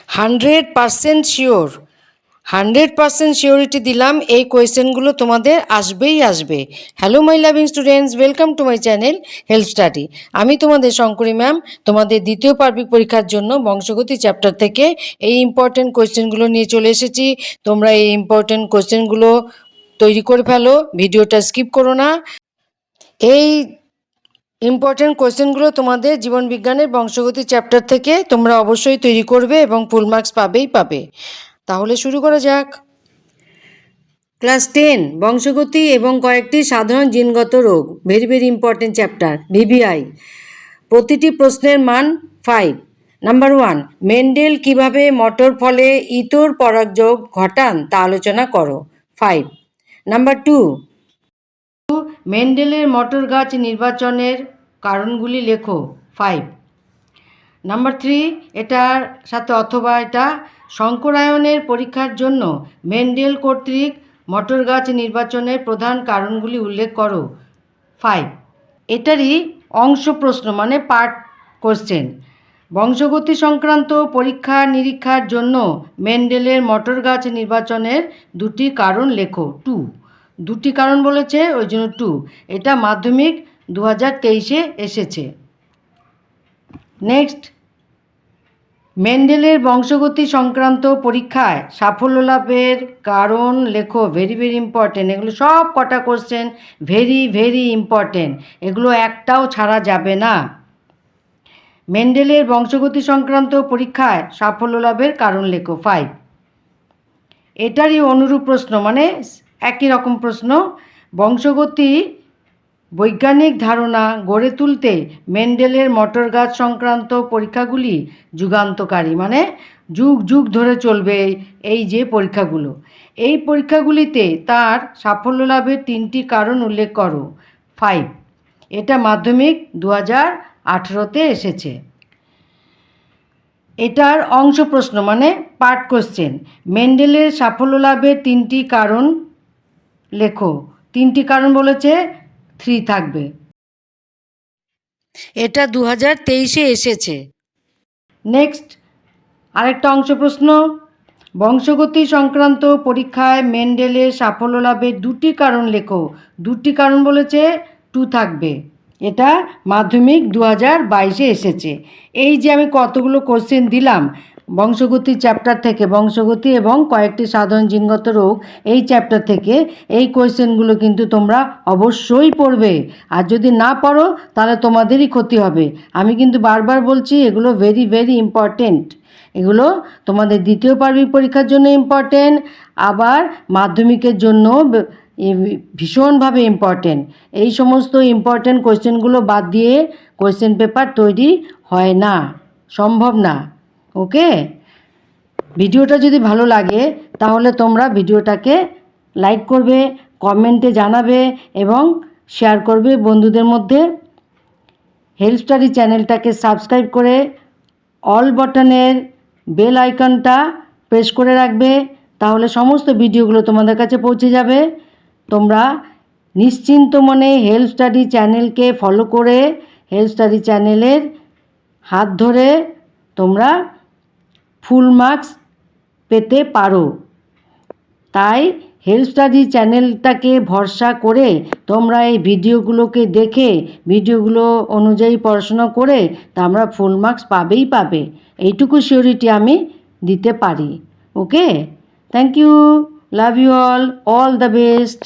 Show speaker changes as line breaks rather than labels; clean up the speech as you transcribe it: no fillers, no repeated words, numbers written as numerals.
100% sure, 100% surety দিলাম এই কোয়েশ্চেনগুলো তোমাদের আসবেই আসবে। Hello my loving students, welcome to my channel help study. আমি তোমাদের শঙ্করী ম্যাম, তোমাদের দ্বিতীয় পার্বিক পরীক্ষার জন্য বংশগতি চ্যাপ্টার থেকে এই ইম্পর্টেন্ট কোয়েশ্চেনগুলো নিয়ে চলে এসেছি। তোমরা এই ইম্পর্টেন্ট কোয়েশ্চেনগুলো তৈরি করে ফেলো, ভিডিওটা স্কিপ করো না। এই ইম্পর্টেন্ট কোয়েশ্চেনগুলো তোমাদের জীবনবিজ্ঞানের বংশগতি চ্যাপ্টার থেকে তোমরা অবশ্যই তৈরি করবে এবং ফুল মার্কস পাবেই পাবে। তাহলে শুরু করা যাক। ক্লাস 10 বংশগতি এবং কয়েকটি সাধারণ জিনগত রোগ, very very important chapter, VVI. প্রতিটি প্রশ্নের মান 5। নাম্বার 1, মেন্ডেল কিভাবে মটর ফলে ইতর পরাগযোগ ঘটান তা আলোচনা করো। 5। নাম্বার 2, মেন্ডেলের মটর গাছ নির্বাচনের কারণগুলি লেখো। 5। নাম্বার 3, এটার সাথে অথবা এটা শঙ্করায়নের পরীক্ষার জন্য মেন্ডেল কর্তৃক মটর গাছ নির্বাচনের প্রধান কারণগুলি উল্লেখ করো। 5। এটারই অংশ প্রশ্ন, মানে পার্ট কোশ্চেন। বংশগতি সংক্রান্ত পরীক্ষা নিরীক্ষার জন্য মেন্ডেলের মটর গাছ নির্বাচনের 2টি কারণ লেখো। 2, 2টি কারণ বলেছে ওই জন্য 2। এটা মাধ্যমিক 2023-এ এসেছে। নেক্সট, মেন্ডেলের বংশগতি সংক্রান্ত পরীক্ষায় সাফল্য লাভের কারণ লেখো। ভেরি ভেরি ইম্পর্টেন্ট, এগুলো সব কটা কোশ্চেন ভেরি ভেরি ইম্পর্টেন্ট, এগুলো একটাও ছাড়া যাবে না। মেন্ডেলের বংশগতি সংক্রান্ত পরীক্ষায় সাফল্য লাভের কারণ লেখো। 5। এটারই অনুরূপ প্রশ্ন, মানে একই রকম প্রশ্ন। বংশগতি বৈজ্ঞানিক ধারণা গড়ে তুলতে মেন্ডেলের মটর গাছ সংক্রান্ত পরীক্ষাগুলি যুগান্তকারী, মানে যুগ যুগ ধরে চলবে এই যে পরীক্ষাগুলো। এই পরীক্ষাগুলিতে তার সাফল্য লাভের 3টি কারণ উল্লেখ করো। 5। এটা মাধ্যমিক 2018-তে এসেছে। এটার অংশ প্রশ্ন, মানে পার্ট কোশ্চেন। মেন্ডেলের সাফল্য লাভের 3টি কারণ লেখো। 3টি কারণ বলেছে, 3 থাকবে। এটা 2023-এ এসেছে। নেক্সট, আরেকটা অংশ প্রশ্ন। বংশগতি সংক্রান্ত পরীক্ষায় মেন্ডেলের সাফল্য লাভের 2টি কারণ লেখো। 2টি কারণ বলেছে, 2 থাকবে। এটা মাধ্যমিক 2022-এ এসেছে। এই যে আমি কতগুলো কোশ্চেন দিলাম বংশগতি চ্যাপ্টার থেকে, বংশগতি এবং কয়েকটি সাধারণ জিনগত রোগ এই চ্যাপ্টার থেকে, এই কোয়েশ্চেনগুলো কিন্তু তোমরা অবশ্যই পড়বে। আর যদি না পড়ো তাহলে তোমাদেরই ক্ষতি হবে। আমি কিন্তু বারবার বলছি এগুলো ভেরি ভেরি ইম্পর্টেন্ট। এগুলো তোমাদের দ্বিতীয় পার্বিক পরীক্ষার জন্য ইম্পর্টেন্ট, আবার মাধ্যমিকের জন্য ভীষণভাবে ইম্পর্টেন্ট। এই সমস্ত ইম্পর্টেন্ট কোয়েশ্চেনগুলো বাদ দিয়ে কোয়েশ্চেন পেপার তৈরি হয় না, সম্ভব না। ওকে, ভিডিওটা যদি ভালো লাগে তাহলে তোমরা ভিডিওটাকে লাইক করবে, কমেন্টে জানাবে এবং শেয়ার করবে বন্ধুদের মধ্যে। হেল্প স্টাডি চ্যানেলটাকে সাবস্ক্রাইব করে অল বাটনের বেল আইকনটা প্রেস করে রাখবে, তাহলে সমস্ত ভিডিওগুলো তোমাদের কাছে পৌঁছে যাবে। তোমরা নিশ্চিন্ত মনে হেল্প স্টাডি চ্যানেলকে ফলো করে হেল্প স্টাডি চ্যানেলের হাত ধরে তোমরা ফুল মার্কস পেতে পারো। তাই হেল্প স্টাডি চ্যানেলটাকে ভরসা করে তোমরা এই ভিডিওগুলোকে দেখে ভিডিওগুলো অনুযায়ী পড়াশোনা করে তোমরা ফুল মার্কস পাবেই পাবে, এইটুকু সিওরিটি আমি দিতে পারি। Okay, thank you, love you all the best.